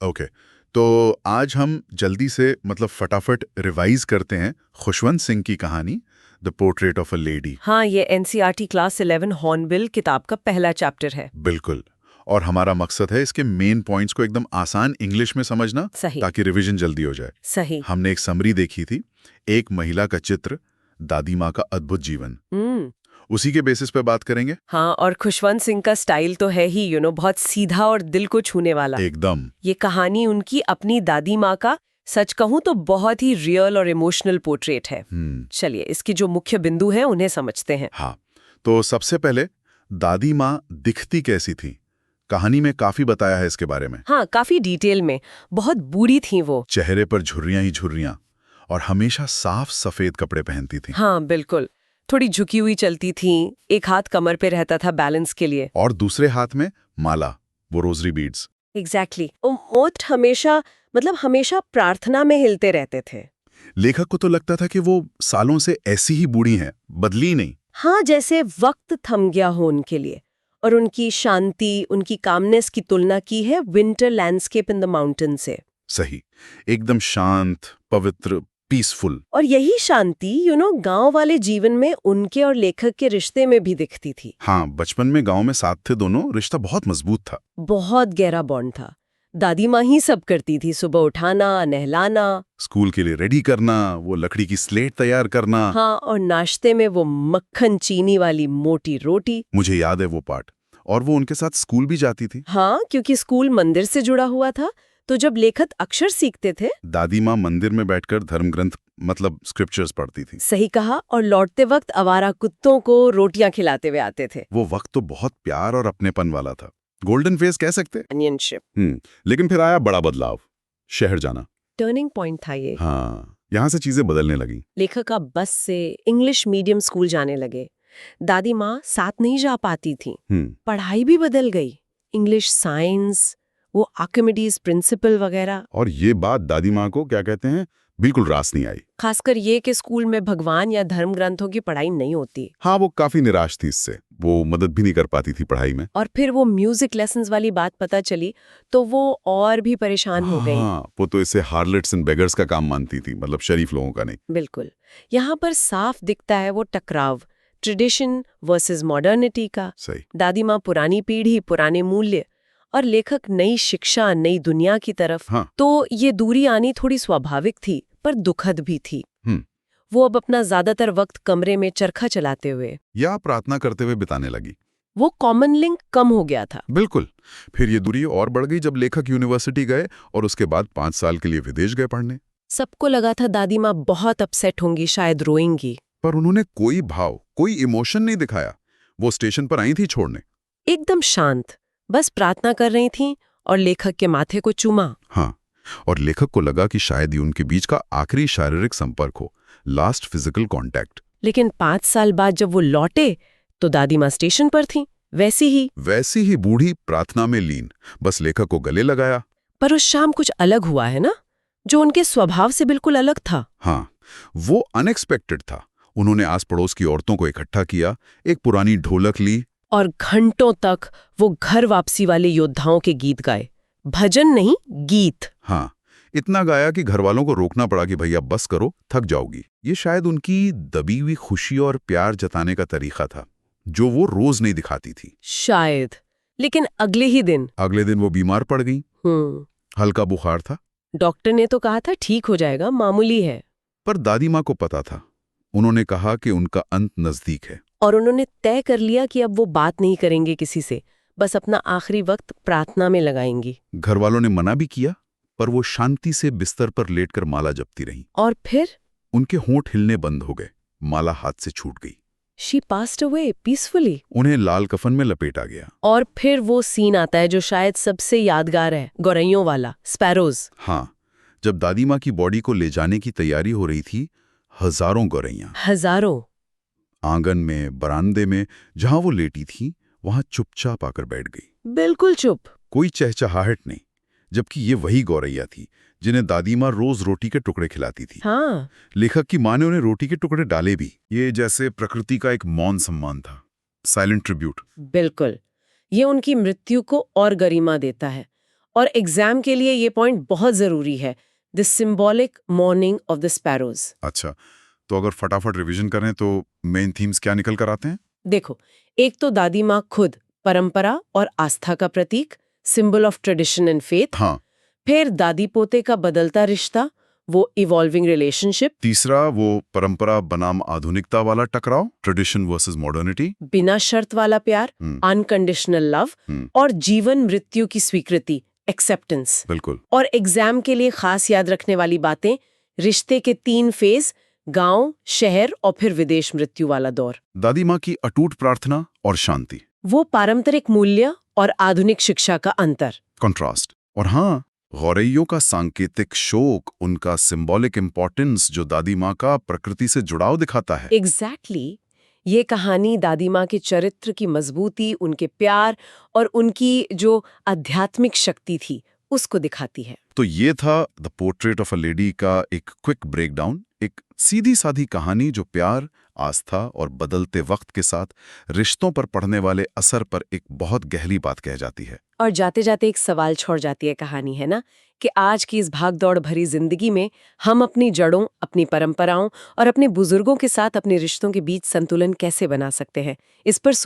Okay, तो आज हम जल्दी से मतलब फटाफट रिवाइज करते हैं खुशवंत सिंह की कहानी the portrait of a lady. हाँ, ये एनसीईआरटी क्लास 11 हॉर्नबिल किताब का पहला चैप्टर है। बिल्कुल। और हमारा मकसद है इसके मेन पॉइंट्स को एकदम आसान इंग्लिश में समझना, सही। ताकि रिवीजन जल्दी हो जाए। सही। हमने एक समरी देखी थी, एक महिला का चित्र, दादी माँ का अद्भुत जीवन। उसी के बेसिस पे बात करेंगे। हाँ, और खुशवंत सिंह का स्टाइल तो है ही बहुत सीधा और दिल को छूने वाला। एकदम। ये कहानी उनकी अपनी दादी माँ का, सच कहूँ तो बहुत ही रियल और इमोशनल पोर्ट्रेट है। चलिए, इसके जो मुख्य बिंदु हैं उन्हें समझते हैं। हाँ, तो सबसे पहले दादी माँ दिखती कैसी थी? कहानी में काफी बताया है इसके बारे में। हाँ, काफी डिटेल में। बहुत बूढ़ी थी वो। चेहरे पर झुर्रियां ही झुर्रियां, और हमेशा साफ सफेद कपड़े पहनती थी। हाँ, बिल्कुल। थोड़ी झुकी हुई चलती थी, एक हाथ कमर पे रहता था बैलेंस के लिए। और दूसरे हाथ में माला, वो रोजरी बीड्स। एग्जैक्टली। ओठ हमेशा हमेशा प्रार्थना में हिलते रहते थे। लेखक को तो लगता था कि वो सालों से ऐसी ही बूढ़ी हैं, बदली नहीं। हाँ, जैसे वक्त थम गया हो उनके लिए। और उनकी शांति, उनकी कामनेस की तुलना की है winter landscape in the mountain से। सही, एकदम शांत, पवित्र, पीसफुल। और यही शांति गांव वाले जीवन में उनके और लेखक के रिश्ते में भी दिखती थी। हाँ, बचपन में गांव में साथ थे दोनों, रिश्ता बहुत मजबूत था। बहुत गहरा बॉन्ड था। दादी माँ ही सब करती थी, सुबह उठाना, नहलाना, स्कूल के लिए रेडी करना, वो लकड़ी की स्लेट तैयार करना। हाँ, और नाश्ते में वो मक्खन चीनी वाली मोटी रोटी। मुझे याद है वो पार्ट। और वो उनके साथ स्कूल भी जाती थी। हाँ, क्योंकि स्कूल मंदिर से जुड़ा हुआ था, तो जब लेखक अक्षर सीखते थे, दादी माँ मंदिर में बैठकर धर्म ग्रंथ मतलब स्क्रिप्चर्स पढ़ती थी। सही कहा, और लौटते वक्त आवारा कुत्तों को रोटियां खिलाते हुए आते थे। वो वक्त तो बहुत प्यार और अपनेपन वाला था, गोल्डन फेज कह सकते। अनियनशिप। लेकिन फिर आया बड़ा बदलाव, शहर जाना। टर्निंग पॉइंट था ये। हाँ, यहाँ से चीजें बदलने लगी। लेखक अब बस से इंग्लिश मीडियम स्कूल जाने लगे। दादी माँ साथ नहीं जा पाती थी। पढ़ाई भी बदल गई, इंग्लिश, साइंस, वो आर्किमिडीज प्रिंसिपल वगैरह। और ये बात दादी माँ को क्या कहते हैं, बिल्कुल रास नहीं आई। खासकर ये कि स्कूल में भगवान या धर्म ग्रंथों की पढ़ाई नहीं होती। हाँ, वो काफी निराश थी इससे, वो मदद भी नहीं कर पाती थी पढ़ाई में। और फिर वो म्यूजिक लेसन्स वाली बात पता चली तो वो और भी परेशान हो गई। हाँ, वो तो इसे हार्लेट्स एंड बेगर्स का काम मानती थी, मतलब शरीफ लोगों का नहीं। बिल्कुल। यहाँ पर साफ दिखता है वो टकराव, ट्रेडिशन वर्सेस मॉडर्निटी का। सही। दादी माँ पुरानी पीढ़ी, पुराने मूल्य, और लेखक नई शिक्षा, नई दुनिया की तरफ। हाँ। तो ये दूरी आनी थोड़ी स्वाभाविक थी, पर दुखद भी थी। वो अब अपना ज्यादातर वक्त कमरे में चरखा चलाते हुए या प्रार्थना करते हुए बिताने लगी। वो कॉमन लिंक कम हो गया था। बिल्कुल। फिर ये दूरी और बढ़ गई जब लेखक यूनिवर्सिटी गए और उसके बाद 5 साल के लिए विदेश गए पढ़ने। सबको लगा था दादी माँ बहुत अपसेट होंगी, शायद रोएंगी। पर उन्होंने कोई भाव, कोई इमोशन नहीं दिखाया। वो स्टेशन पर आई थी छोड़ने, एकदम शांत, बस प्रार्थना कर रही थीं और लेखक के माथे को चूमा। हाँ, और लेखक को लगा कि शायद ही उनके बीच का आखिरी शारीरिक संपर्क हो, लास्ट फिजिकल कांटेक्ट। लेकिन 5 साल बाद जब वो लौटे तो दादी माँ स्टेशन पर थीं, वैसी ही बूढ़ी, प्रार्थना में लीन, बस लेखक को गले लगाया। पर उस शाम कुछ अलग हुआ है ना, जो उनके स्वभाव से बिल्कुल अलग था। हाँ, वो अनएक्सपेक्टेड था। उन्होंने आस पड़ोस की औरतों को इकट्ठा किया, एक पुरानी ढोलक ली और घंटों तक वो घर वापसी वाले योद्धाओं के गीत गाए। भजन नहीं, गीत। हाँ, इतना गाया कि घरवालों को रोकना पड़ा कि भैया बस करो, थक जाओगी। ये शायद उनकी दबी हुई खुशी और प्यार जताने का तरीका था, जो वो रोज नहीं दिखाती थी। शायद। लेकिन अगले दिन वो बीमार पड़ गई। हल्का बुखार था। डॉक्टर ने तो कहा था ठीक हो जाएगा, मामूली है। पर दादी माँ को पता था। उन्होंने कहा कि उनका अंत नजदीक है। और उन्होंने तय कर लिया कि अब वो बात नहीं करेंगे किसी से, बस अपना आखिरी वक्त प्रार्थना में लगाएंगी। घरवालों ने मना भी किया, पर वो शांति से बिस्तर पर लेटकर माला जपती रही। और फिर उनके होंठ हिलने बंद हो गए, माला हाथ से छूट गई। She passed away peacefully. उन्हें लाल कफन में लपेटा गया। और फिर वो सीन आता है जो शायद सबसे यादगार है, गौरैयों वाला, स्पैरोज। हाँ, जब दादी माँ की बॉडी को ले जाने की तैयारी हो रही थी, हजारों गौरैयां, हजारों, आंगन में, बरामदे में, जहां वो लेटी थी, वहां चुपचाप आकर बैठ गई। बिल्कुल चुप। कोई चहचहाहट नहीं, जबकि ये वही गौरैया थी जिन्हें दादी माँ रोज रोटी के टुकड़े खिलाती थी। हाँ। लेखक की माँ ने उन्हें रोटी के टुकड़े डाले भी। ये जैसे प्रकृति का एक मौन सम्मान था, साइलेंट ट्रिब्यूट। बिल्कुल। ये उनकी मृत्यु को और गरिमा देता है। और एग्जाम के लिए ये पॉइंट बहुत जरूरी है, the symbolic morning of the sparrows. अच्छा, तो अगर फटाफट रिवीजन करें तो मेन थीम्स क्या निकल कर आते हैं? देखो, एक तो दादी माँ खुद परंपरा और आस्था का प्रतीक, symbol of tradition and faith. हाँ। फिर दादी पोते का बदलता रिश्ता, वो इवॉल्विंग रिलेशनशिप। तीसरा, वो परंपरा बनाम आधुनिकता वाला टकराव, ट्रेडिशन वर्सेस मॉडर्निटी। बिना शर्त वाला प्यार, अनकंडीशनल लव। और जीवन मृत्यु की स्वीकृति, एक्सेप्टेंस। बिल्कुल। और एग्जाम के लिए खास याद रखने वाली बातें, रिश्ते के 3 फेज, गांव, शहर और फिर विदेश मृत्यु वाला दौर। दादी माँ की अटूट प्रार्थना और शांति, वो पारंपरिक मूल्य और आधुनिक शिक्षा का अंतर। कंट्रास्ट। और हाँ, गौरैयों का सांकेतिक शोक, उनका सिंबॉलिक इम्पोर्टेंस जो दादी माँ का प्रकृति से जुड़ाव दिखाता है। एग्जैक्टली ये कहानी दादी माँ के चरित्र की मजबूती, उनके प्यार और उनकी जो आध्यात्मिक शक्ति थी उसको दिखाती है। तो ये था the portrait of a lady का एक क्विक ब्रेकडाउन, एक सीधी साधी कहानी जो प्यार, आस्था और बदलते वक्त के साथ रिश्तों पर पड़ने वाले असर पर एक बहुत गहरी बात कह जाती है। और जाते जाते एक सवाल छोड़ जाती है कहानी, है ना, कि आज की इस भागदौड़ भरी जिंदगी में हम अपनी जड़ों, अपनी परंपराओं और अपने बुजुर्गों के साथ अपने रिश्तों के बीच संतुलन कैसे बना सकते हैं। इस पर सोच